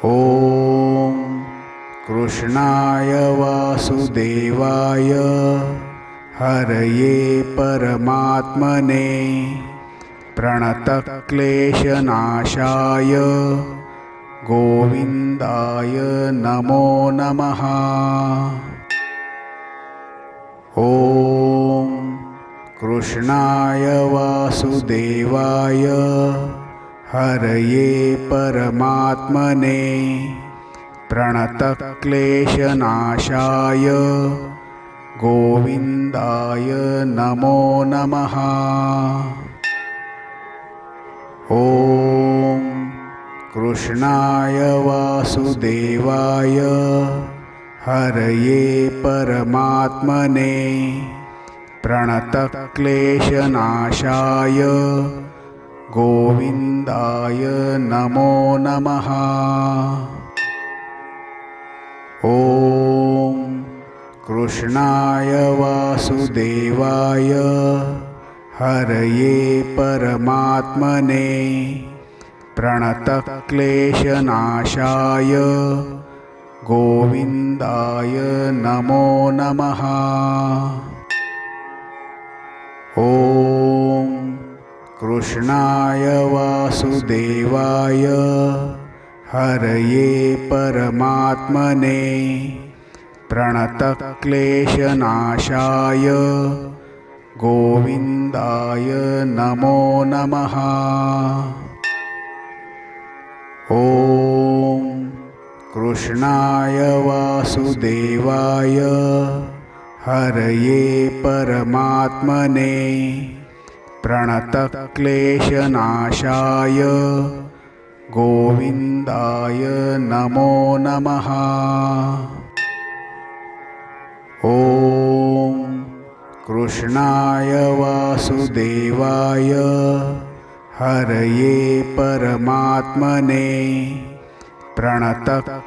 ॐ कृष्णाय वासुदेवाय हरये परमात्मने प्रणतक्लेशनाशाय गोविन्दाय नमो नमः। ॐ कृष्णाय वासुदेवाय हरये परमात्मने प्रणतक्लेशनाशाय गोविन्दाय नमो नमः। ॐ कृष्णाय वासुदेवाय हरये परमात्मने प्रणतक्लेशनाशाय गोविन्दाय नमो नमः। ॐ कृष्णाय वासुदेवाय हरये परमात्मने प्रणतक्लेशनाशाय गोविन्दाय नमो नमः। ॐ कृष्णाय वासुदेवाय हरये परमात्मने प्रणतक्लेशनाशाय गोविन्दाय नमो नमः। ॐ कृष्णाय वासुदेवाय हरये परमात्मने प्रणतक्लेशनाशाय गोविन्दाय नमो नमः। ॐ कृष्णाय वासुदेवाय हरये परमात्मने प्रणतक्लेशनाशाय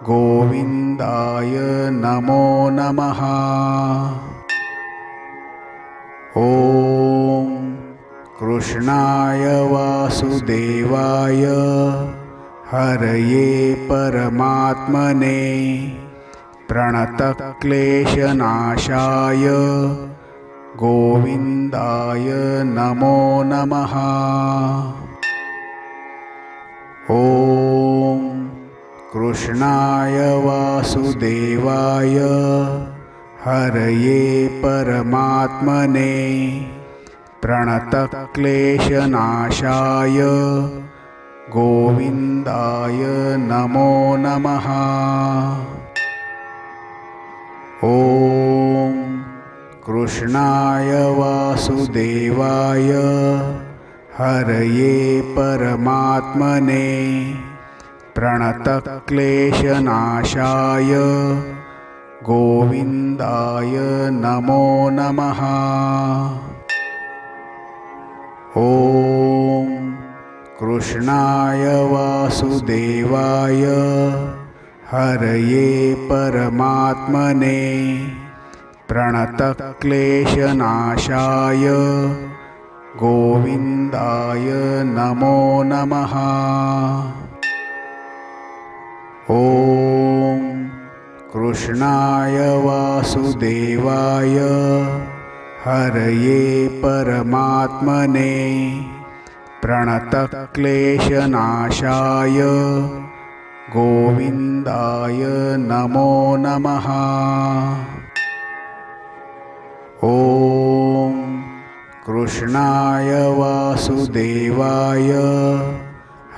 गोविन्दाय नमो नमः। ॐ कृष्णाय वासुदेवाय हरये परमात्मने प्रणतक्लेशनाशाय गोविन्दाय नमो नमः। ॐ कृष्णाय वासुदेवाय हरये परमात्मने प्रणतक्लेशनाशाय गोविन्दाय नमो नमः। ॐ कृष्णाय वासुदेवाय हरये परमात्मने प्रणतक्लेशनाशाय गोविन्दाय नमो नमः। ॐ कृष्णाय वासुदेवाय हरये परमात्मने प्रणतक्लेशनाशाय गोविन्दाय नमो नमः। ॐ कृष्णाय वासुदेवाय हरये परमात्मने प्रणतक्लेशनाशाय गोविन्दाय नमो नमः। ॐ कृष्णाय वासुदेवाय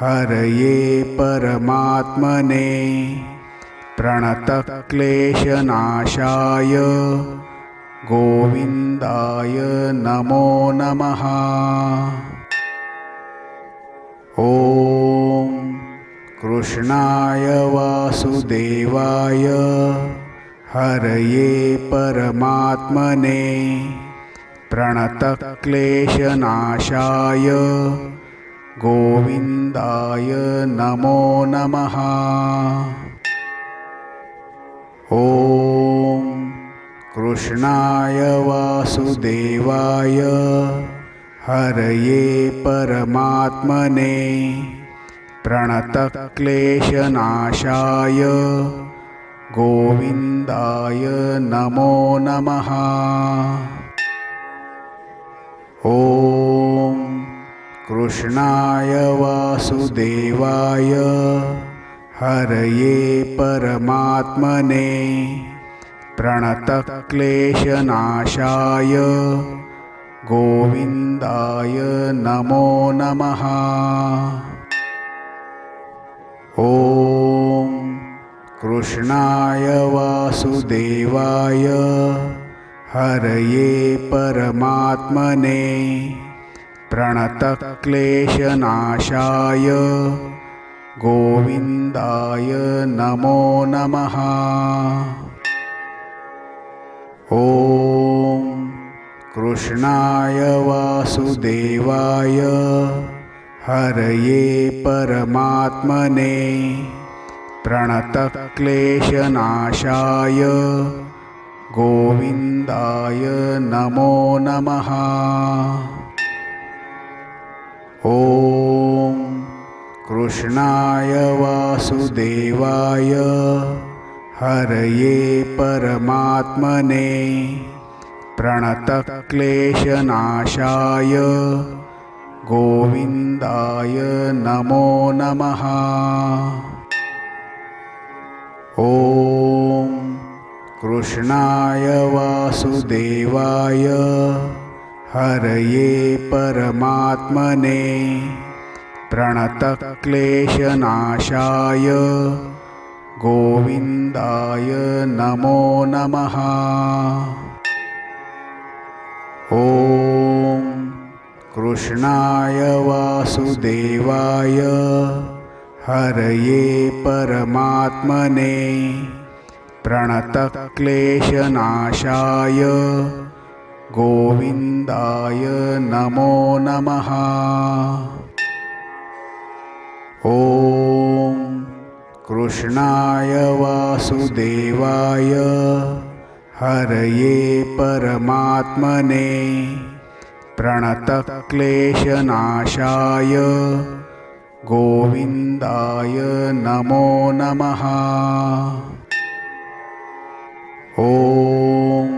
हरये परमात्मने प्रणतक्लेशनाशाय गोविन्दाय नमो नमः। ॐ कृष्णाय वासुदेवाय हरये परमात्मने प्रणतक्लेशनाशाय गोविन्दाय नमो नमः। ॐ कृष्णाय वासुदेवाय हरये परमात्मने प्रणतक्लेशनाशाय गोविन्दाय नमो नमः। ॐ कृष्णाय वासुदेवाय हरये परमात्मने प्रणतक्लेशनाशाय गोविन्दाय नमो नमः। ॐ कृष्णाय वासुदेवाय हरये परमात्मने प्रणतक्लेशनाशाय गोविन्दाय नमो नमः। ॐ कृष्णाय वासुदेवाय हरये परमात्मने प्रणतक्लेशनाशाय गोविन्दाय नमो नमः। ॐ कृष्णाय वासुदेवाय हरये परमात्मने प्रणतक्लेशनाशाय गोविन्दाय नमो नमः। ॐ कृष्णाय वासुदेवाय हरये परमात्मने प्रणतक्लेशनाशाय गोविन्दाय नमो नमः। ॐ कृष्णाय वासुदेवाय हरये परमात्मने प्रणतक्लेशनाशाय गोविन्दाय नमो नमः। ॐ कृष्णाय वासुदेवाय हरये परमात्मने प्रणतक्लेशनाशाय गोविन्दाय नमो नमः। ॐ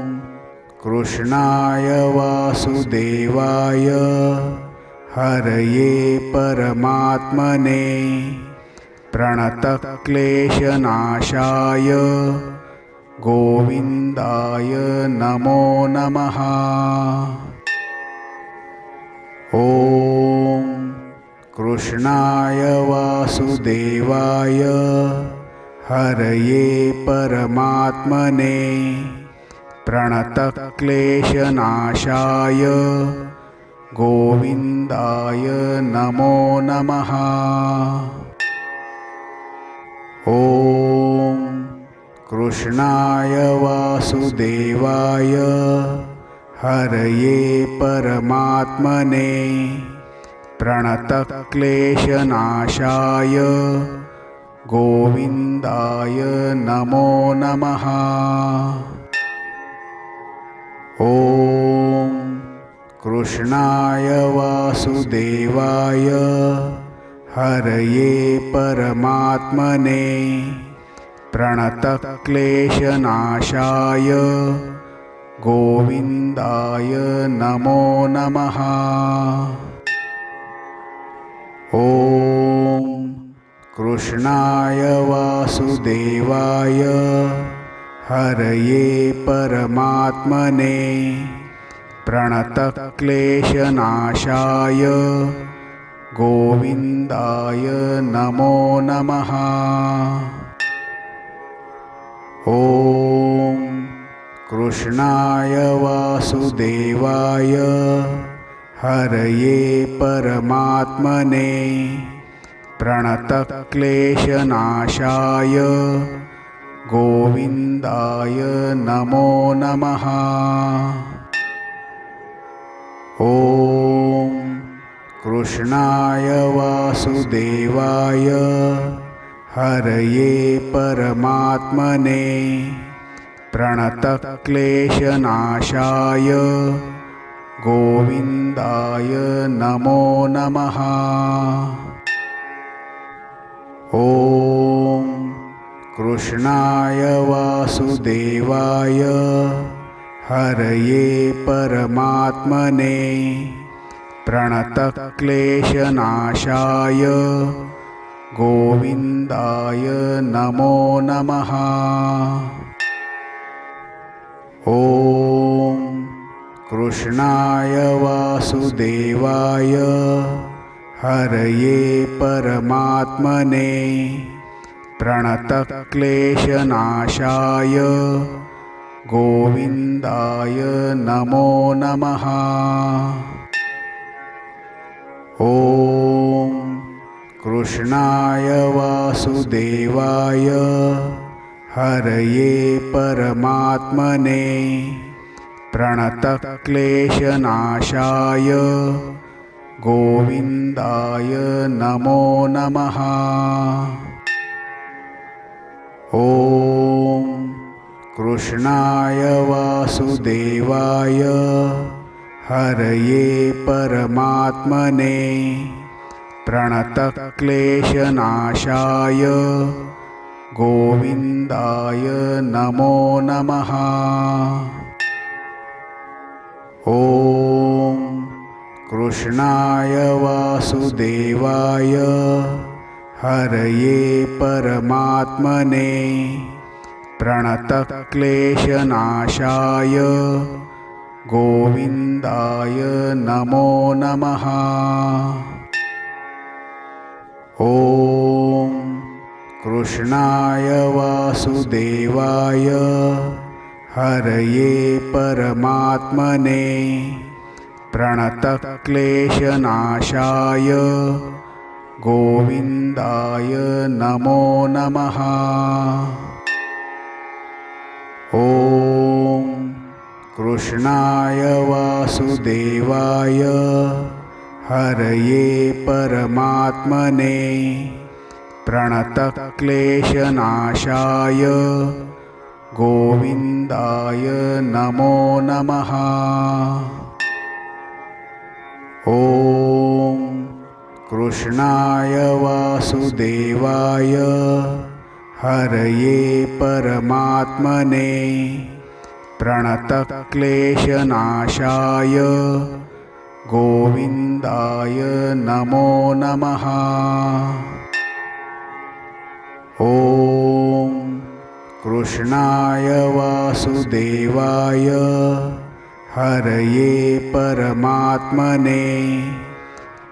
कृष्णाय वासुदेवाय हरये परमात्मने प्रणतक्लेशनाशाय गोविन्दाय नमो नमः। ॐ कृष्णाय वासुदेवाय हरये परमात्मने प्रणतक्लेशनाशाय गोविन्दाय नमो नमः। ॐ कृष्णाय वासुदेवाय हरये परमात्मने प्रणतक्लेशनाशाय गोविन्दाय नमो नमः। ॐ कृष्णाय वासुदेवाय हरये परमात्मने प्रणतक्लेशनाशाय गोविन्दाय नमो नमः। ॐ कृष्णाय वासुदेवाय हरये परमात्मने प्रणतक्लेशनाशाय गोविन्दाय नमो नमः। ॐ कृष्णाय वासुदेवाय हरये परमात्मने प्रणतक्लेशनाशाय गोविन्दाय नमो नमः। ॐ कृष्णाय वासुदेवाय हरये परमात्मने प्रणतक्लेशनाशाय गोविन्दाय नमो नमः। ॐ कृष्णाय वासुदेवाय हरये परमात्मने प्रणतक्लेशनाशाय गोविन्दाय नमो नमः। ॐ कृष्णाय वासुदेवाय हरये परमात्मने प्रणतक्लेशनाशाय गोविन्दाय नमो नमः। ॐ कृष्णाय वासुदेवाय हरये परमात्मने प्रणतक्लेशनाशाय गोविन्दाय नमो नमः। ॐ कृष्णाय वासुदेवाय हरये परमात्मने प्रणतक्लेशनाशाय गोविन्दाय नमो नमः। ॐ कृष्णाय वासुदेवाय हरये परमात्मने प्रणतक्लेशनाशाय गोविन्दाय नमो नमः। ॐ कृष्णाय वासुदेवाय हरये परमात्मने प्रणतक्लेशनाशाय गोविन्दाय नमो नमः। ॐ कृष्णाय वासुदेवाय हरये परमात्मने प्रणतक्लेशनाशाय गोविन्दाय नमो नमः। ॐ कृष्णाय वासुदेवाय हरये परमात्मने प्रणतक्लेशनाशाय गोविन्दाय नमो नमः। ॐ कृष्णाय वासुदेवाय हरये परमात्मने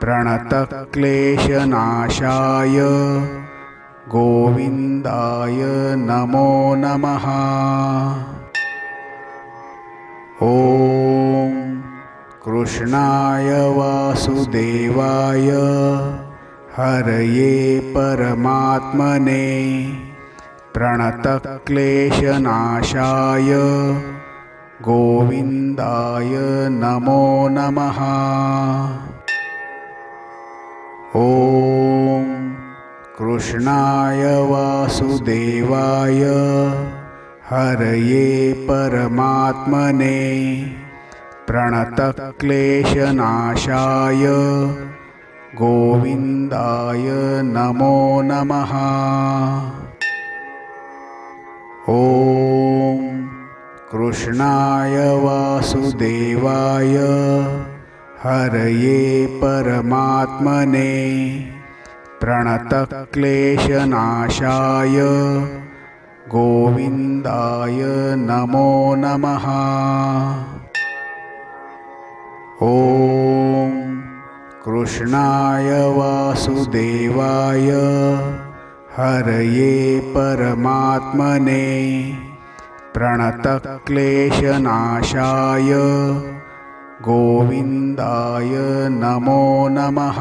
प्रणतक्लेशनाशाय गोविन्दाय नमो नमः। ॐ कृष्णाय वासुदेवाय हरये परमात्मने प्रणतक्लेशनाशाय गोविन्दाय नमो नमः। ॐ कृष्णाय वासुदेवाय हरये परमात्मने प्रणतक्लेशनाशाय गोविन्दाय नमो नमः। ॐ कृष्णाय वासुदेवाय हरये परमात्मने प्रणतक्लेशनाशाय गोविन्दाय नमो नमः। ॐ कृष्णाय वासुदेवाय हरये परमात्मने प्रणतक्लेशनाशाय गोविन्दाय नमो नमः।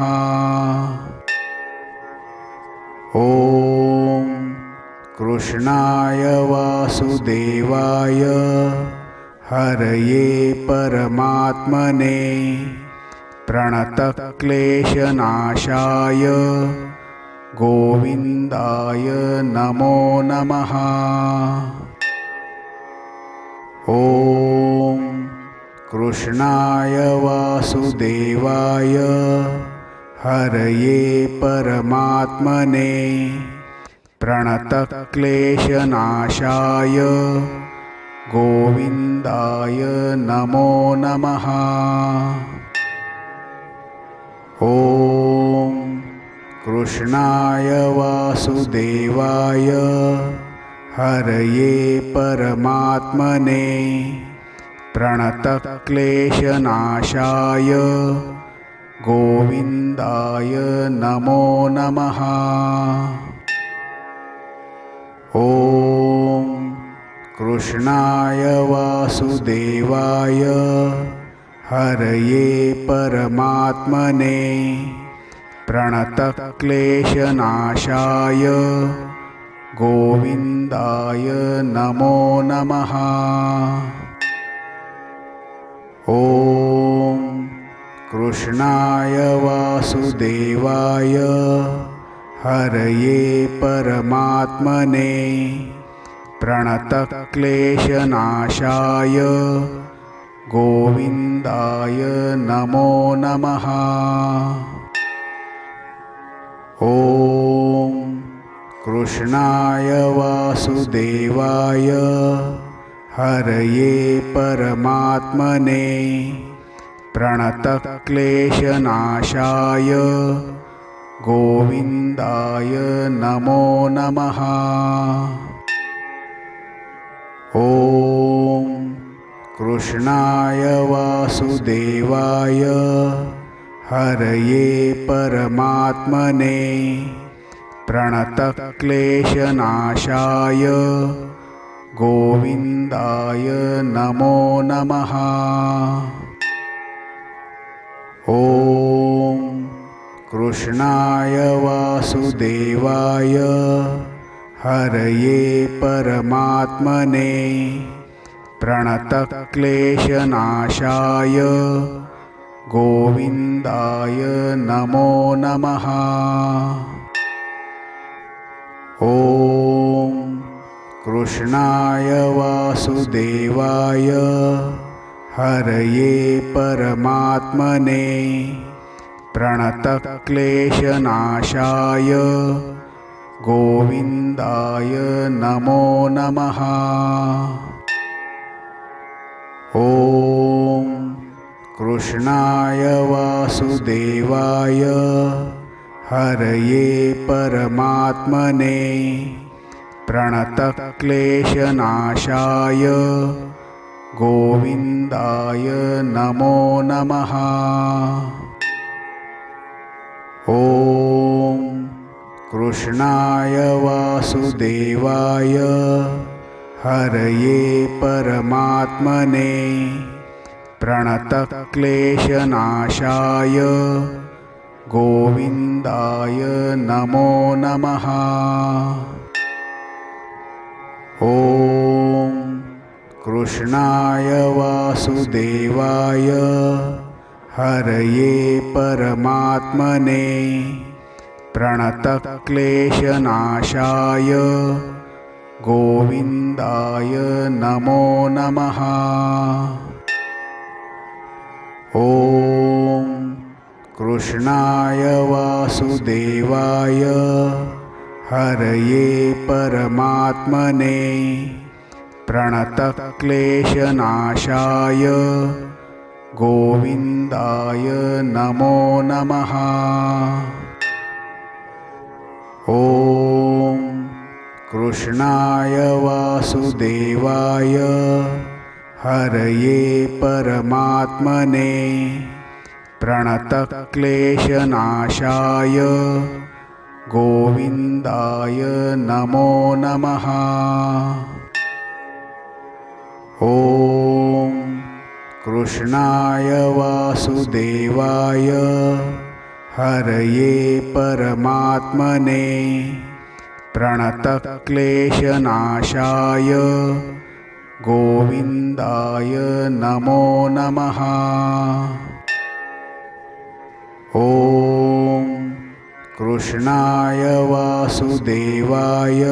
ॐ कृष्णाय वासुदेवाय हरये परमात्मने प्रणतक्लेशनाशाय गोविन्दाय नमो नमः। ॐ कृष्णाय वासुदेवाय हरये परमात्मने प्रणतक्लेशनाशाय गोविन्दाय नमो नमः। ॐ कृष्णाय वासुदेवाय हरये परमात्मने प्रणतक्लेशनाशाय गोविन्दाय नमो नमः। ॐ कृष्णाय वासुदेवाय हरये परमात्मने प्रणतक्लेशनाशाय गोविन्दाय नमो नमः। ॐ कृष्णाय वासुदेवाय हरये परमात्मने प्रणतक्लेशनाशाय गोविन्दाय नमो नमः। ॐ कृष्णाय वासुदेवाय हरये परमात्मने प्रणतक्लेशनाशाय गोविन्दाय नमो नमः। ॐ कृष्णाय वासुदेवाय हरये परमात्मने प्रणतक्लेशनाशाय गोविन्दाय नमो नमः। ॐ कृष्णाय वासुदेवाय हरये परमात्मने प्रणतक्लेशनाशाय गोविन्दाय नमो नमः। ॐ कृष्णाय वासुदेवाय हरये परमात्मने प्रणतक्लेशनाशाय गोविन्दाय नमो नमः। ॐ कृष्णाय वासुदेवाय हरये परमात्मने प्रणतक्लेशनाशाय गोविन्दाय नमो नमः। ॐ कृष्णाय वासुदेवाय हरये परमात्मने प्रणतक्लेशनाशाय गोविन्दाय नमो नमः। ॐ कृष्णाय वासुदेवाय हरये परमात्मने प्रणतक्लेशनाशाय गोविन्दाय नमो नमः। ॐ कृष्णाय वासुदेवाय हरये परमात्मने प्रणतक्लेशनाशाय गोविन्दाय नमो नमः। ॐ कृष्णाय वासुदेवाय हरये परमात्मने प्रणतक्लेशनाशाय गोविन्दाय नमो नमः। ॐ कृष्णाय वासुदेवाय हरये परमात्मने प्रणतक्लेशनाशाय गोविन्दाय नमो नमः। ॐ कृष्णाय वासुदेवाय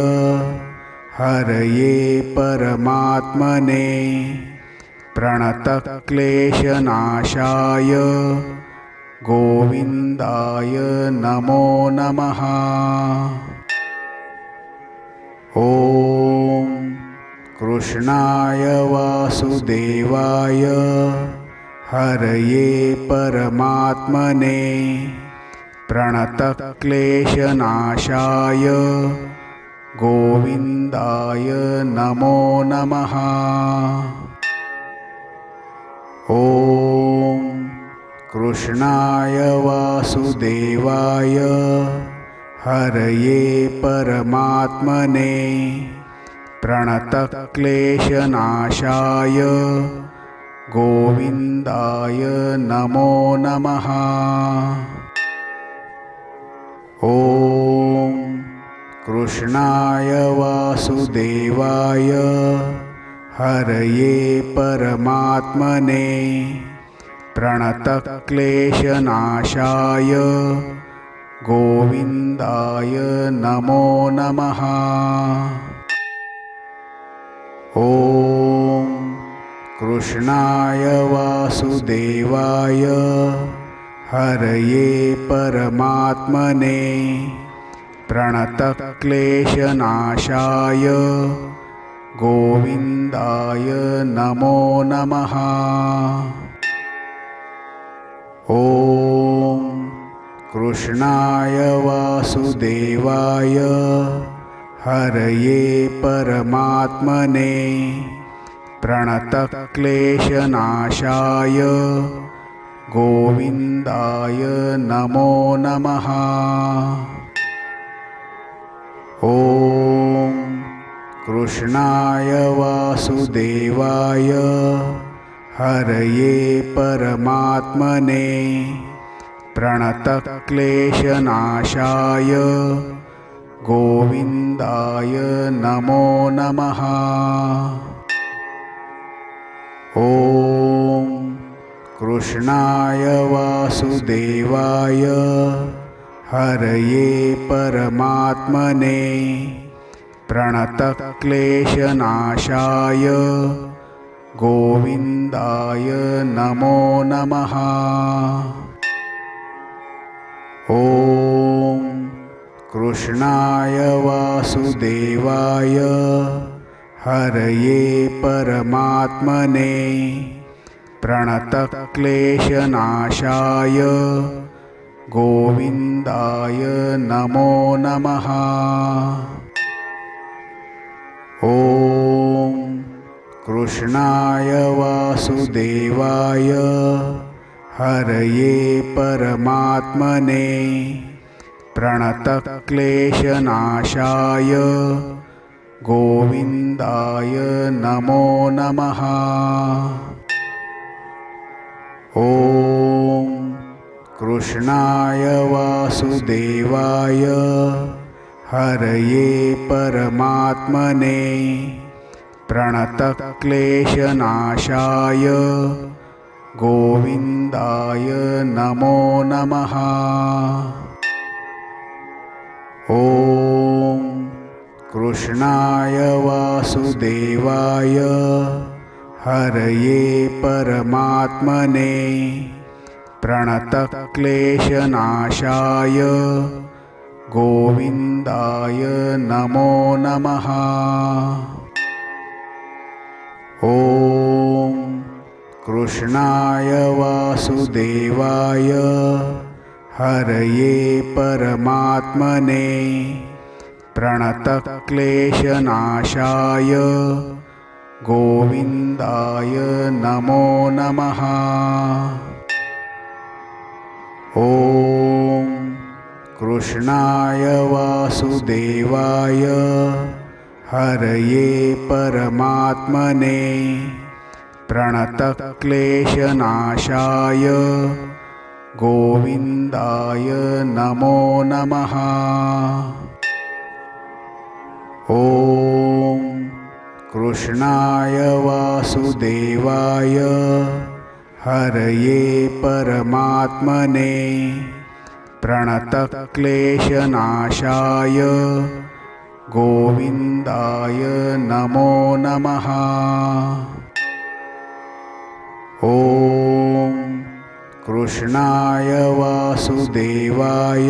हरये परमात्मने प्रणतक्लेशनाशाय गोविन्दाय नमो नमः। ॐ कृष्णाय वासुदेवाय हरये परमात्मने प्रणतक्लेशनाशाय गोविन्दाय नमो नमः। ॐ कृष्णाय वासुदेवाय हरये परमात्मने प्रणतक्लेशनाशाय गोविन्दाय नमो नमः। ॐ कृष्णाय वासुदेवाय हरये परमात्मने प्रणतक्लेशनाशाय गोविन्दाय नमो नमः। ॐ कृष्णाय वासुदेवाय हरये परमात्मने प्रणतक्लेशनाशाय गोविन्दाय नमो नमः। ॐ कृष्णाय वासुदेवाय हरये परमात्मने प्रणतक्लेशनाशाय गोविन्दाय नमो नमः। ॐ कृष्णाय वासुदेवाय हरये परमात्मने प्रणतक्लेशनाशाय गोविन्दाय नमो नमः। ॐ कृष्णाय वासुदेवाय हरये परमात्मने प्रणतक्लेशनाशाय गोविन्दाय नमो नमः। ॐ कृष्णाय वासुदेवाय हरये परमात्मने प्रणतक्लेशनाशाय गोविन्दाय नमो नमः। ॐ कृष्णाय वासुदेवाय हरये परमात्मने प्रणतक्लेशनाशाय गोविन्दाय नमो नमः। ॐ कृष्णाय वासुदेवाय हरये परमात्मने प्रणतक्लेशनाशाय गोविन्दाय नमो नमः। ॐ कृष्णाय वासुदेवाय हरये परमात्मने प्रणतक्लेशनाशाय गोविन्दाय नमो नमः। ॐ कृष्णाय वासुदेवाय हरये परमात्मने प्रणतक्लेशनाशाय गोविन्दाय नमो नमः। ॐ कृष्णाय वासुदेवाय हरये परमात्मने प्रणतक्लेशनाशाय गोविन्दाय नमो नमः। ॐ कृष्णाय वासुदेवाय हरये परमात्मने प्रणतक्लेशनाशाय गोविन्दाय नमो नमः। ॐ कृष्णाय वासुदेवाय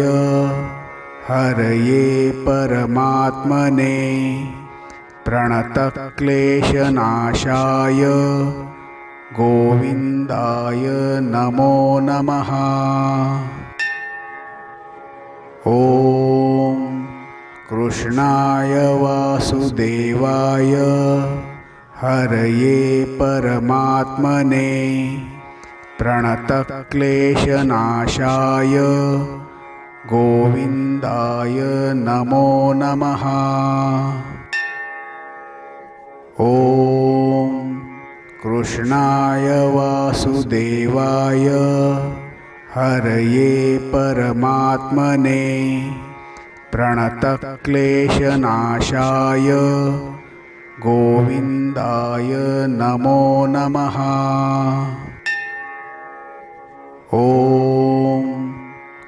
हरये परमात्मने प्रणतक्लेशनाशाय गोविन्दाय नमो नमः। ॐ कृष्णाय वासुदेवाय हरये परमात्मने प्रणतक्लेशनाशाय गोविन्दाय नमो नमः। ॐ कृष्णाय वासुदेवाय हरये परमात्मने प्रणतक्लेशनाशाय गोविन्दाय नमो नमः। ॐ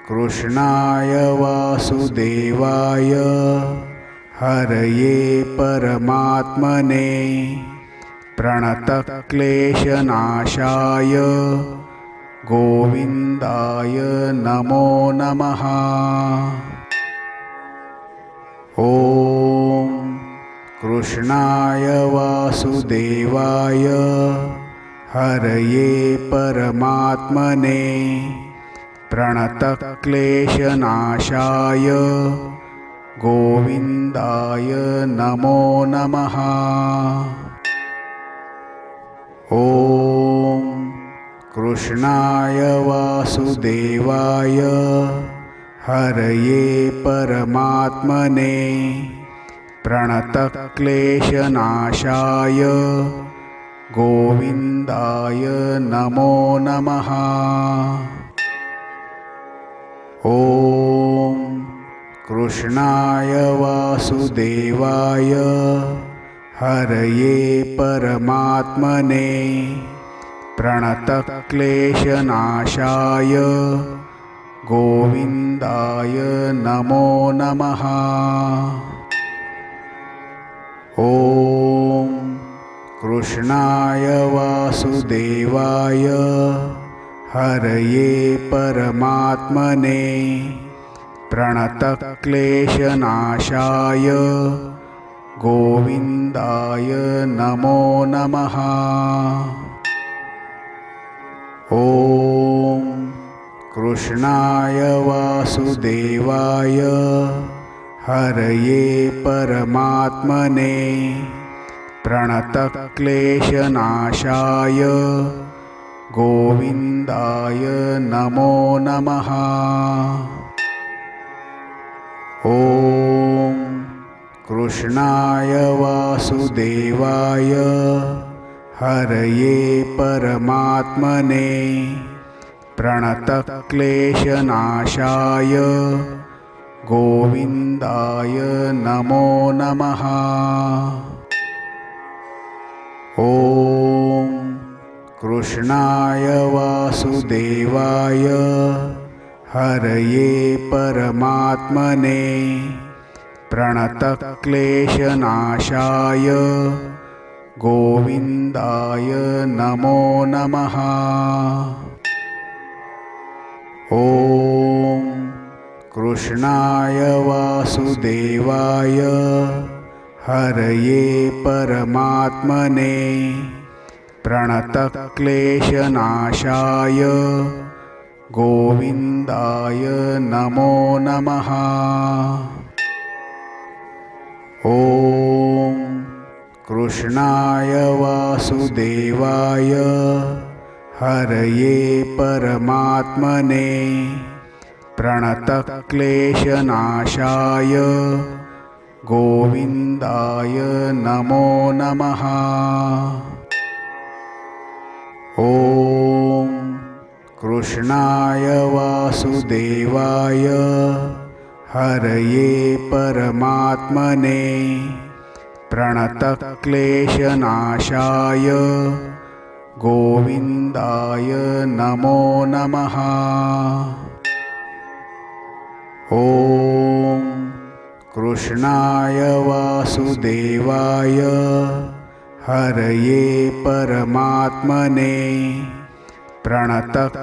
कृष्णाय वासुदेवाय हरये परमात्मने प्रणतक्लेशनाशाय गोविन्दाय नमो नमः। ॐ कृष्णाय वासुदेवाय हरये परमात्मने प्रणतक्लेशनाशाय गोविन्दाय नमो नमः। ॐ कृष्णाय वासुदेवाय हरये परमात्मने प्रणतक्लेशनाशाय गोविन्दाय नमो नमः। ॐ कृष्णाय वासुदेवाय हरये परमात्मने प्रणतक्लेशनाशाय गोविन्दाय नमो नमः। ॐ कृष्णाय वासुदेवाय हरये परमात्मने प्रणतक्लेशनाशाय गोविन्दाय नमो नमः। ॐ कृष्णाय वासुदेवाय हरये परमात्मने प्रणतक्लेशनाशाय गोविन्दाय नमो नमः। ॐ कृष्णाय वासुदेवाय हरये परमात्मने प्रणतक्लेशनाशाय गोविन्दाय नमो नमः। ॐ कृष्णाय वासुदेवाय हरये परमात्मने प्रणतक्लेशनाशाय गोविन्दाय नमो नमः। ॐ कृष्णाय वासुदेवाय हरये परमात्मने प्रणतक्लेशनाशाय गोविन्दाय नमो नमः। ॐ कृष्णाय वासुदेवाय हरये परमात्मने प्रणतक्लेशनाशाय गोविन्दाय नमो नमः। ॐ कृष्णाय वासुदेवाय हरये परमात्मने प्रणतक्लेशनाशाय गोविन्दाय नमो नमः। ॐ कृष्णाय वासुदेवाय हरये परमात्मने प्रणतक्लेशनाशाय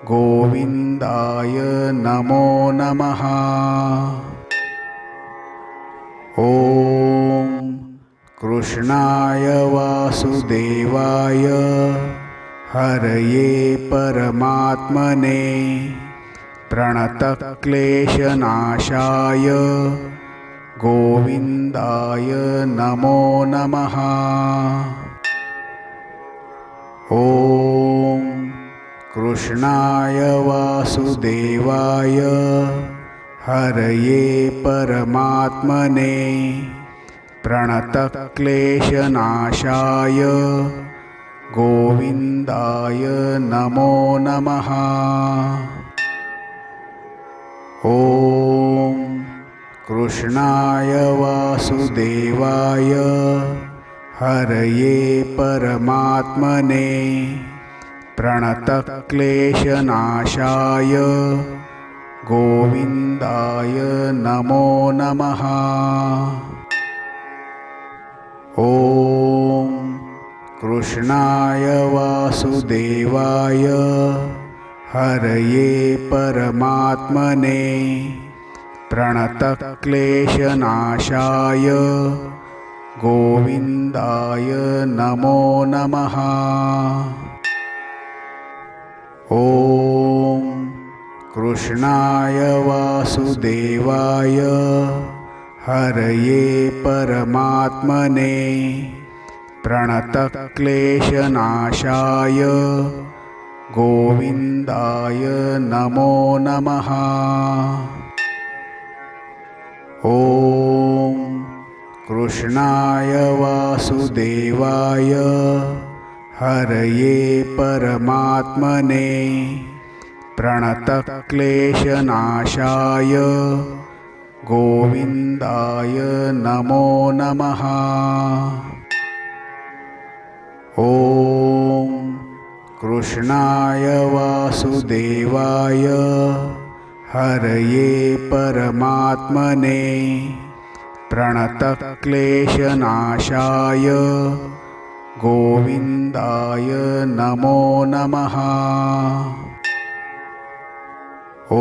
गोविन्दाय नमो नमः। ॐ कृष्णाय वासुदेवाय हरये परमात्मने प्रणतक्लेशनाशाय गोविन्दाय नमो नमः। ॐ कृष्णाय वासुदेवाय हरये परमात्मने प्रणतक्लेशनाशाय गोविन्दाय नमो नमः। ॐ कृष्णाय वासुदेवाय हरये परमात्मने प्रणतक्लेशनाशाय गोविन्दाय नमो नमः। ॐ कृष्णाय वासुदेवाय हरये परमात्मने प्रणतक्लेशनाशाय गोविन्दाय नमो नमः। ॐ कृष्णाय वासुदेवाय हरये परमात्मने प्रणतक्लेशनाशाय गोविन्दाय नमो नमः। ॐ कृष्णाय वासुदेवाय हरये परमात्मने प्रणतक्लेशनाशाय गोविन्दाय नमो नमः। ॐ कृष्णाय वासुदेवाय हरये परमात्मने प्रणतक्लेशनाशाय गोविन्दाय नमो नमः। ॐ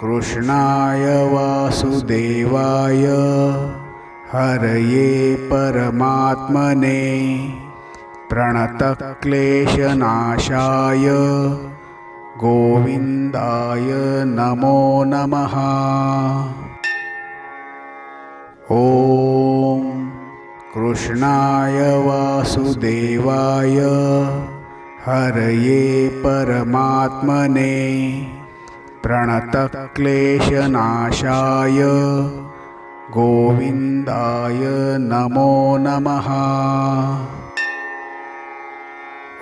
कृष्णाय वासुदेवाय हरये परमात्मने प्रणतक्लेशनाशाय गोविन्दाय नमो नमः। ॐ कृष्णाय वासुदेवाय हरये परमात्मने प्रणतक्लेशनाशाय गोविन्दाय नमो नमः।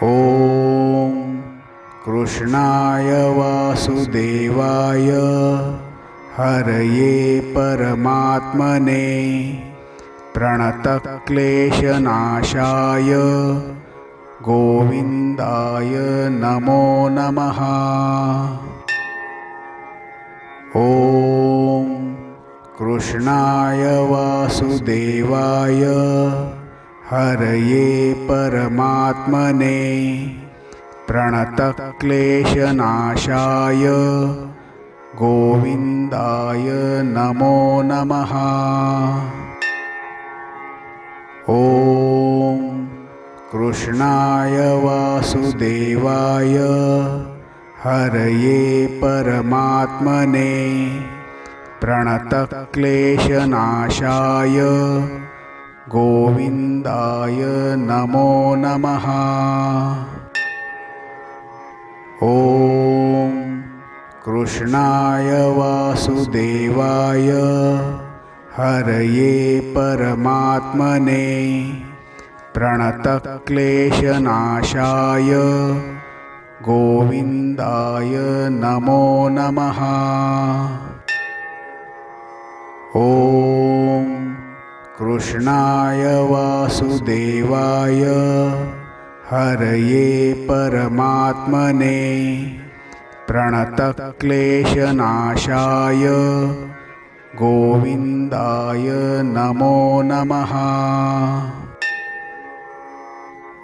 ॐ कृष्णाय वासुदेवाय हरये परमात्मने प्रणतक्लेशनाशाय गोविन्दाय नमो नमः। ॐ कृष्णाय वासुदेवाय हरये परमात्मने प्रणतक्लेशनाशाय गोविन्दाय नमो नमः। ॐ कृष्णाय वासुदेवाय हरये परमात्मने प्रणतक्लेशनाशाय गोविन्दाय नमो नमः। ॐ कृष्णाय वासुदेवाय हरये परमात्मने प्रणतक्लेशनाशाय गोविन्दाय नमो नमः। ॐ कृष्णाय वासुदेवाय हरये परमात्मने प्रणतक्लेशनाशाय गोविन्दाय नमो नमः।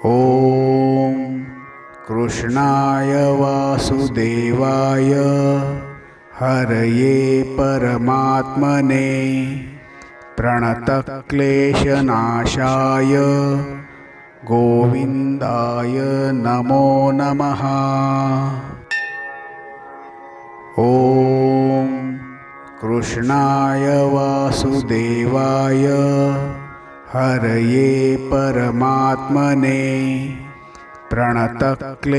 ॐ कृष्णाय वासुदेवाय हरये परमात्मने प्रणतक्लेशनाशाय गोविन्दाय नमो नमः। ॐ कृष्णाय वासुदेवाय हरये परमात्मने प्रणतक्लेशनाशाय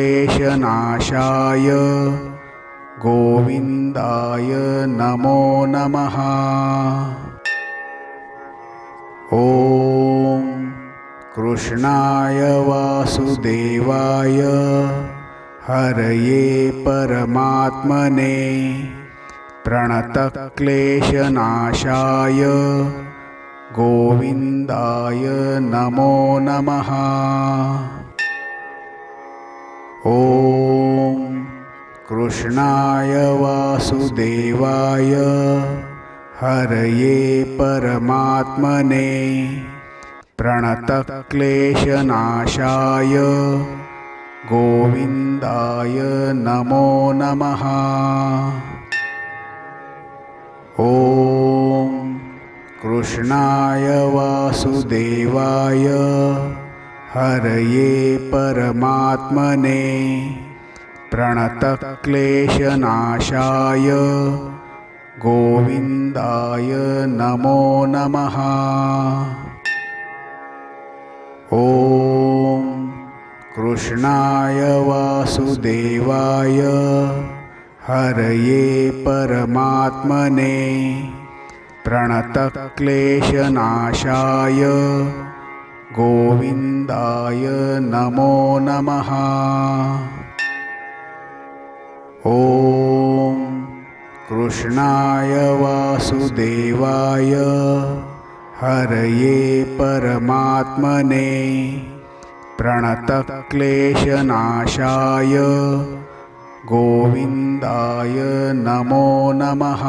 गोविन्दाय नमो नमः। ॐ कृष्णाय वासुदेवाय हरये परमात्मने प्रणतक्लेशनाशाय गोविन्दाय नमो नमः। ॐ कृष्णाय वासुदेवाय हरये परमात्मने प्रणतक्लेशनाशाय गोविन्दाय नमो नमः। ॐ कृष्णाय वासुदेवाय हरये परमात्मने प्रणतक्लेशनाशाय गोविन्दाय नमो नमः। ॐ कृष्णाय वासुदेवाय हरये परमात्मने प्रणतक्लेशनाशाय गोविन्दाय नमो नमः। ॐ कृष्णाय वासुदेवाय हरये परमात्मने प्रणतक्लेशनाशाय गोविन्दाय नमो नमः।